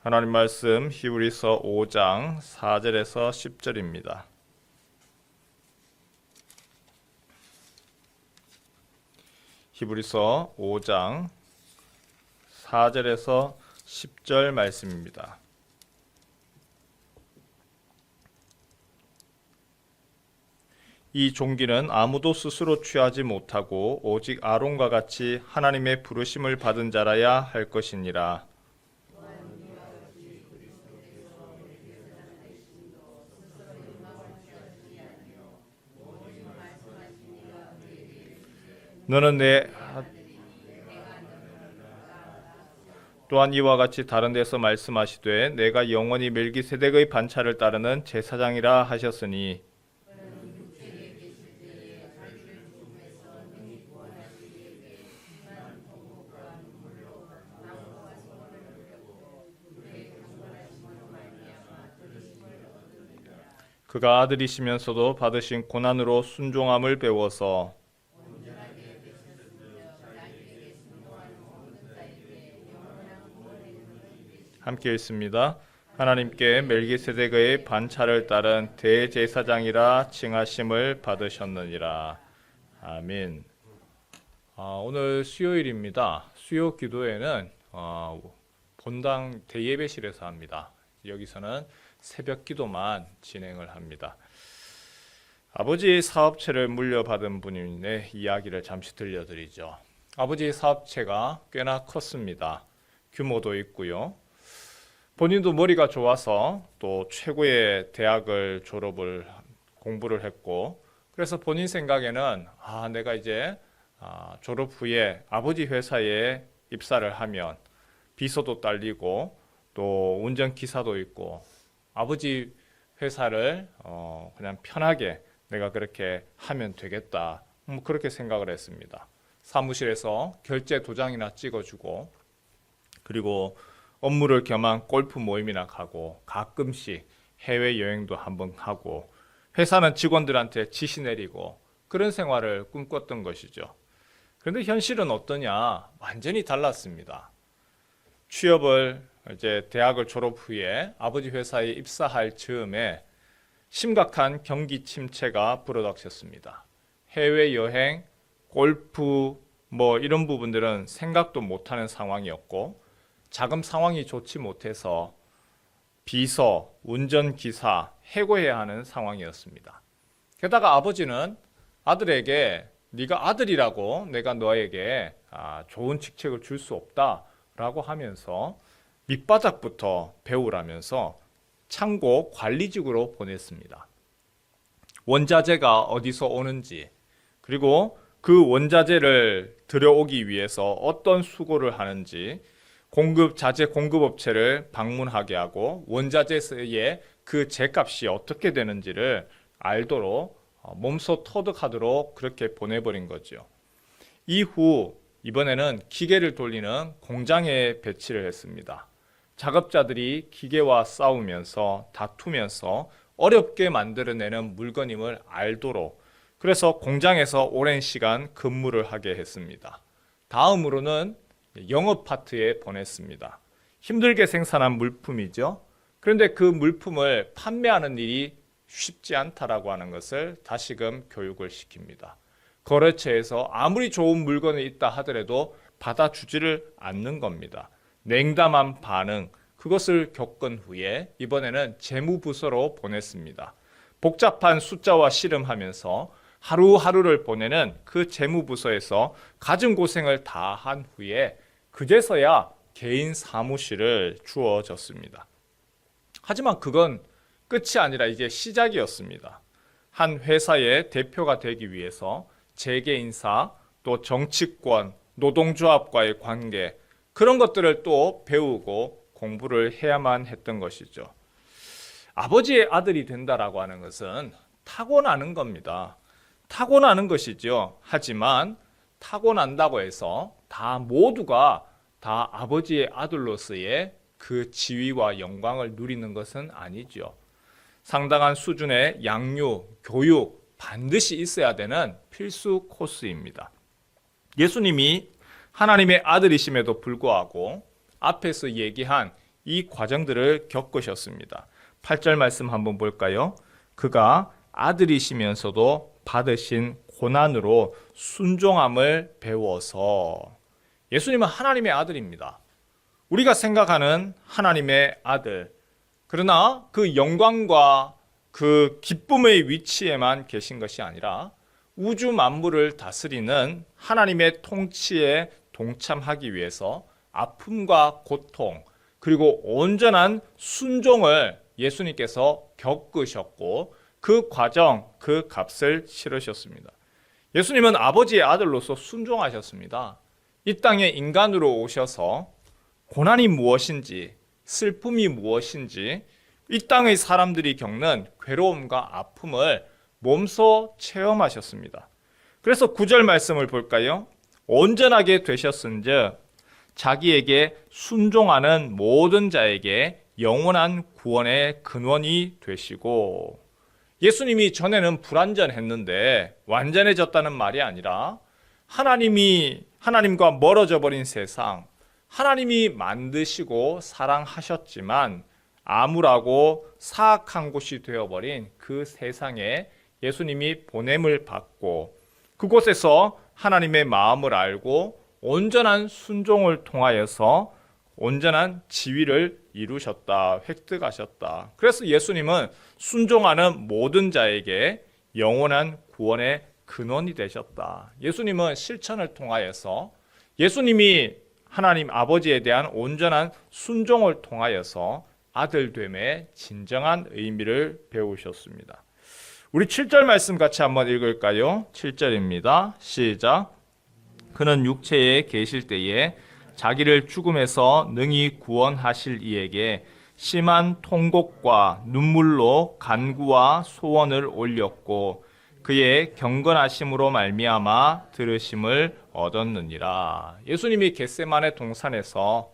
하나님 말씀 히브리서 5장 4절에서 10절입니다. 히브리서 5장 4절에서 10절 말씀입니다. 이 종기는 아무도 스스로 취하지 못하고 오직 아론과 같이 하나님의 부르심을 받은 자라야 할 것이니라. 너는 또한 이와 같이 다른 데서 말씀하시되 내가 영원히 멜기세덱의 반차를 따르는 제사장이라 하셨으니 그가 아들이시면서도 받으신 고난으로 순종함을 배워서 함께 읽습니다. 하나님께 멜기세덱의 반차를 따른 대제사장이라 칭하심을 받으셨느니라. 아멘. 오늘 수요일입니다. 수요 기도회는 본당 대예배실에서 합니다. 여기서는 새벽 기도만 진행을 합니다. 아버지의 사업체를 물려받은 분인데 이야기를 잠시 들려드리죠. 아버지의 사업체가 꽤나 컸습니다. 규모도 있고요. 본인도 머리가 좋아서 또 최고의 대학을 공부를 했고, 그래서 본인 생각에는 내가 이제 졸업 후에 아버지 회사에 입사를 하면 비서도 딸리고 또 운전기사도 있고 아버지 회사를 그냥 편하게 내가 그렇게 하면 되겠다, 그렇게 생각을 했습니다. 사무실에서 결제 도장이나 찍어주고, 그리고 업무를 겸한 골프 모임이나 가고, 가끔씩 해외여행도 한번 하고, 회사는 직원들한테 지시 내리고, 그런 생활을 꿈꿨던 것이죠. 그런데 현실은 어떠냐? 완전히 달랐습니다. 취업을 이제 대학을 졸업 후에 아버지 회사에 입사할 즈음에 심각한 경기 침체가 불어닥쳤습니다. 해외여행, 골프 이런 부분들은 생각도 못하는 상황이었고, 자금 상황이 좋지 못해서 비서, 운전기사 해고해야 하는 상황이었습니다. 게다가 아버지는 아들에게 네가 아들이라고 내가 너에게 좋은 직책을 줄 수 없다라고 하면서 밑바닥부터 배우라면서 창고 관리직으로 보냈습니다. 원자재가 어디서 오는지, 그리고 그 원자재를 들여오기 위해서 어떤 수고를 하는지 자재 공급업체를 방문하게 하고 원자재의 그 재값이 어떻게 되는지를 알도록 몸소 터득하도록 그렇게 보내버린 거죠. 이후 이번에는 기계를 돌리는 공장에 배치를 했습니다. 작업자들이 기계와 싸우면서 다투면서 어렵게 만들어내는 물건임을 알도록, 그래서 공장에서 오랜 시간 근무를 하게 했습니다. 다음으로는 영업 파트에 보냈습니다. 힘들게 생산한 물품이죠. 그런데 그 물품을 판매하는 일이 쉽지 않다라고 하는 것을 다시금 교육을 시킵니다. 거래처에서 아무리 좋은 물건이 있다 하더라도 받아주지를 않는 겁니다. 냉담한 반응, 그것을 겪은 후에 이번에는 재무부서로 보냈습니다. 복잡한 숫자와 씨름하면서 하루하루를 보내는 그 재무부서에서 갖은 고생을 다 한 후에 그제서야 개인 사무실을 주어졌습니다. 하지만 그건 끝이 아니라 이제 시작이었습니다. 한 회사의 대표가 되기 위해서 재계 인사, 또 정치권, 노동조합과의 관계, 그런 것들을 또 배우고 공부를 해야만 했던 것이죠. 아버지의 아들이 된다라고 하는 것은 타고나는 겁니다. 타고나는 것이죠. 하지만 타고난다고 해서 모두가 다 아버지의 아들로서의 그 지위와 영광을 누리는 것은 아니죠. 상당한 수준의 양육, 교육 반드시 있어야 되는 필수 코스입니다. 예수님이 하나님의 아들이심에도 불구하고 앞에서 얘기한 이 과정들을 겪으셨습니다. 8절 말씀 한번 볼까요? 그가 아들이시면서도 받으신 고난으로 순종함을 배워서. 예수님은 하나님의 아들입니다. 우리가 생각하는 하나님의 아들, 그러나 그 영광과 그 기쁨의 위치에만 계신 것이 아니라 우주 만물을 다스리는 하나님의 통치에 동참하기 위해서 아픔과 고통, 그리고 온전한 순종을 예수님께서 겪으셨고 그 과정, 그 값을 치르셨습니다. 예수님은 아버지의 아들로서 순종하셨습니다. 이 땅에 인간으로 오셔서 고난이 무엇인지, 슬픔이 무엇인지, 이 땅의 사람들이 겪는 괴로움과 아픔을 몸소 체험하셨습니다. 그래서 9절 말씀을 볼까요? 온전하게 되셨은즉 자기에게 순종하는 모든 자에게 영원한 구원의 근원이 되시고. 예수님이 전에는 불완전했는데 완전해졌다는 말이 아니라 하나님과 멀어져 버린 세상, 하나님이 만드시고 사랑하셨지만 암울하고 사악한 곳이 되어버린 그 세상에 예수님이 보냄을 받고 그곳에서 하나님의 마음을 알고 온전한 순종을 통하여서 온전한 지위를 이루셨다, 획득하셨다. 그래서 예수님은 순종하는 모든 자에게 영원한 구원의 근원이 되셨다. 예수님은 실천을 통하여서 예수님이 하나님 아버지에 대한 온전한 순종을 통하여서 아들됨의 진정한 의미를 배우셨습니다. 우리 7절 말씀 같이 한번 읽을까요? 7절입니다. 시작. 그는 육체에 계실 때에 자기를 죽음에서 능히 구원하실 이에게 심한 통곡과 눈물로 간구와 소원을 올렸고 그의 경건하심으로 말미암아 들으심을 얻었느니라. 예수님이 겟세마네 동산에서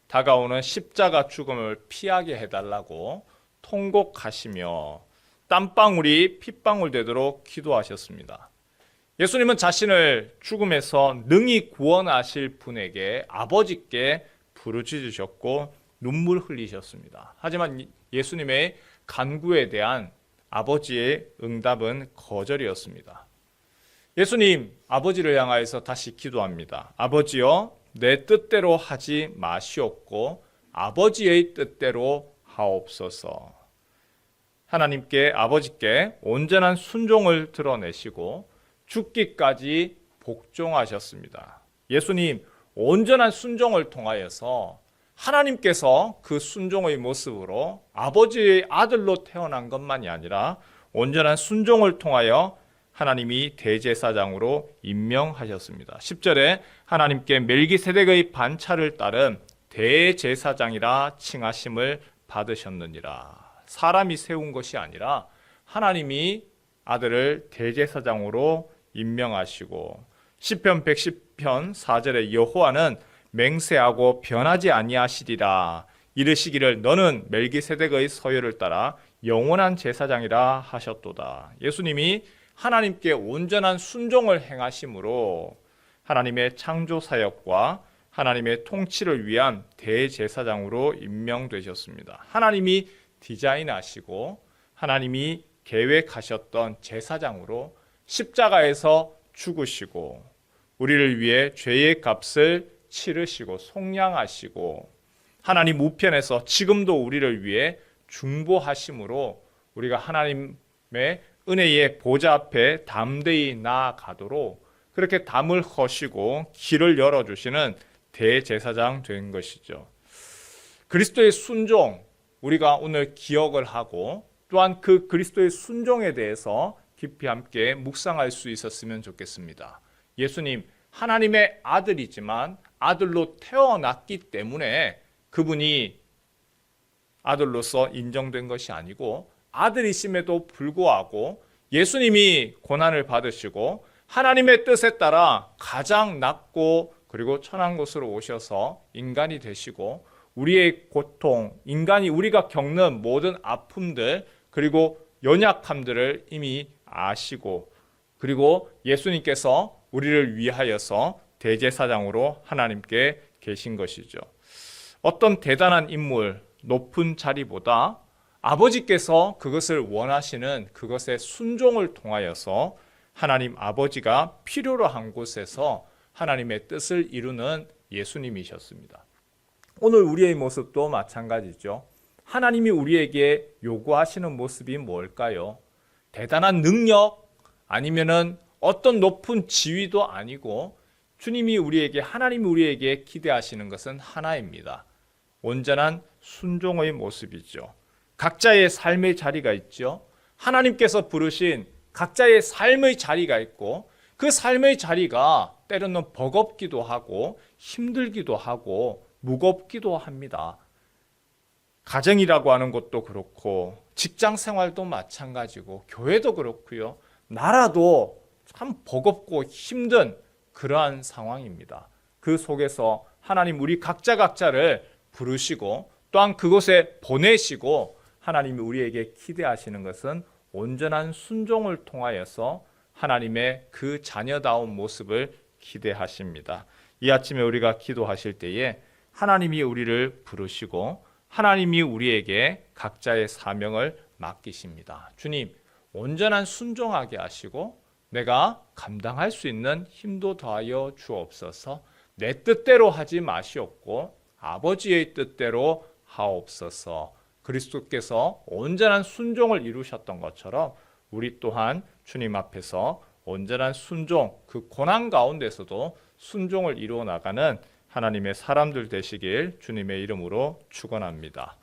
다가오는 십자가 죽음을 피하게 해달라고 통곡하시며 땀방울이 핏방울 되도록 기도하셨습니다. 예수님은 자신을 죽음에서 능히 구원하실 분에게 아버지께 부르짖으셨고 눈물 흘리셨습니다. 하지만 예수님의 간구에 대한 아버지의 응답은 거절이었습니다. 예수님 아버지를 향하여서 다시 기도합니다. 아버지여, 내 뜻대로 하지 마시옵고 아버지의 뜻대로 하옵소서. 하나님께, 아버지께 온전한 순종을 드러내시고 죽기까지 복종하셨습니다. 예수님 온전한 순종을 통하여서 하나님께서 그 순종의 모습으로 아버지의 아들로 태어난 것만이 아니라 온전한 순종을 통하여 하나님이 대제사장으로 임명하셨습니다. 10절에 하나님께 멜기세덱의 반차를 따른 대제사장이라 칭하심을 받으셨느니라. 사람이 세운 것이 아니라 하나님이 아들을 대제사장으로 임명하시고 시편 110편 4절에 여호와는 맹세하고 변하지 아니하시리라 이르시기를 너는 멜기세덱의 서열을 따라 영원한 제사장이라 하셨도다. 예수님이 하나님께 온전한 순종을 행하심으로 하나님의 창조 사역과 하나님의 통치를 위한 대제사장으로 임명되셨습니다. 하나님이 디자인하시고 하나님이 계획하셨던 제사장으로 십자가에서 죽으시고 우리를 위해 죄의 값을 치르시고 속량하시고 하나님 우편에서 지금도 우리를 위해 중보하심으로 우리가 하나님의 은혜의 보좌 앞에 담대히 나아가도록 그렇게 담을 허시고 길을 열어주시는 대제사장 된 것이죠. 그리스도의 순종, 우리가 오늘 기억을 하고 또한 그 그리스도의 순종에 대해서 깊이 함께 묵상할 수 있었으면 좋겠습니다. 예수님 하나님의 아들이지만 아들로 태어났기 때문에 그분이 아들로서 인정된 것이 아니고 아들이심에도 불구하고 예수님이 고난을 받으시고 하나님의 뜻에 따라 가장 낮고 그리고 천한 곳으로 오셔서 인간이 되시고 우리의 고통, 우리가 겪는 모든 아픔들 그리고 연약함들을 이미 아시고 그리고 예수님께서 우리를 위하여서 대제사장으로 하나님께 계신 것이죠. 어떤 대단한 인물, 높은 자리보다 아버지께서 그것을 원하시는 그것의 순종을 통하여서 하나님 아버지가 필요로 한 곳에서 하나님의 뜻을 이루는 예수님이셨습니다. 오늘 우리의 모습도 마찬가지죠. 하나님이 우리에게 요구하시는 모습이 뭘까요? 대단한 능력 아니면은 어떤 높은 지위도 아니고 하나님이 우리에게 기대하시는 것은 하나입니다. 온전한 순종의 모습이죠. 각자의 삶의 자리가 있죠. 하나님께서 부르신 각자의 삶의 자리가 있고 그 삶의 자리가 때로는 버겁기도 하고 힘들기도 하고 무겁기도 합니다. 가정이라고 하는 것도 그렇고 직장 생활도 마찬가지고 교회도 그렇고요. 나라도 참 버겁고 힘든 그러한 상황입니다. 그 속에서 하나님 우리 각자를 부르시고 또한 그곳에 보내시고 하나님이 우리에게 기대하시는 것은 온전한 순종을 통하여서 하나님의 그 자녀다운 모습을 기대하십니다. 이 아침에 우리가 기도하실 때에 하나님이 우리를 부르시고 하나님이 우리에게 각자의 사명을 맡기십니다. 주님, 온전한 순종하게 하시고 내가 감당할 수 있는 힘도 더하여 주옵소서. 내 뜻대로 하지 마시옵고 아버지의 뜻대로 하옵소서. 그리스도께서 온전한 순종을 이루셨던 것처럼 우리 또한 주님 앞에서 온전한 순종, 그 고난 가운데서도 순종을 이루어 나가는 하나님의 사람들 되시길 주님의 이름으로 축원합니다.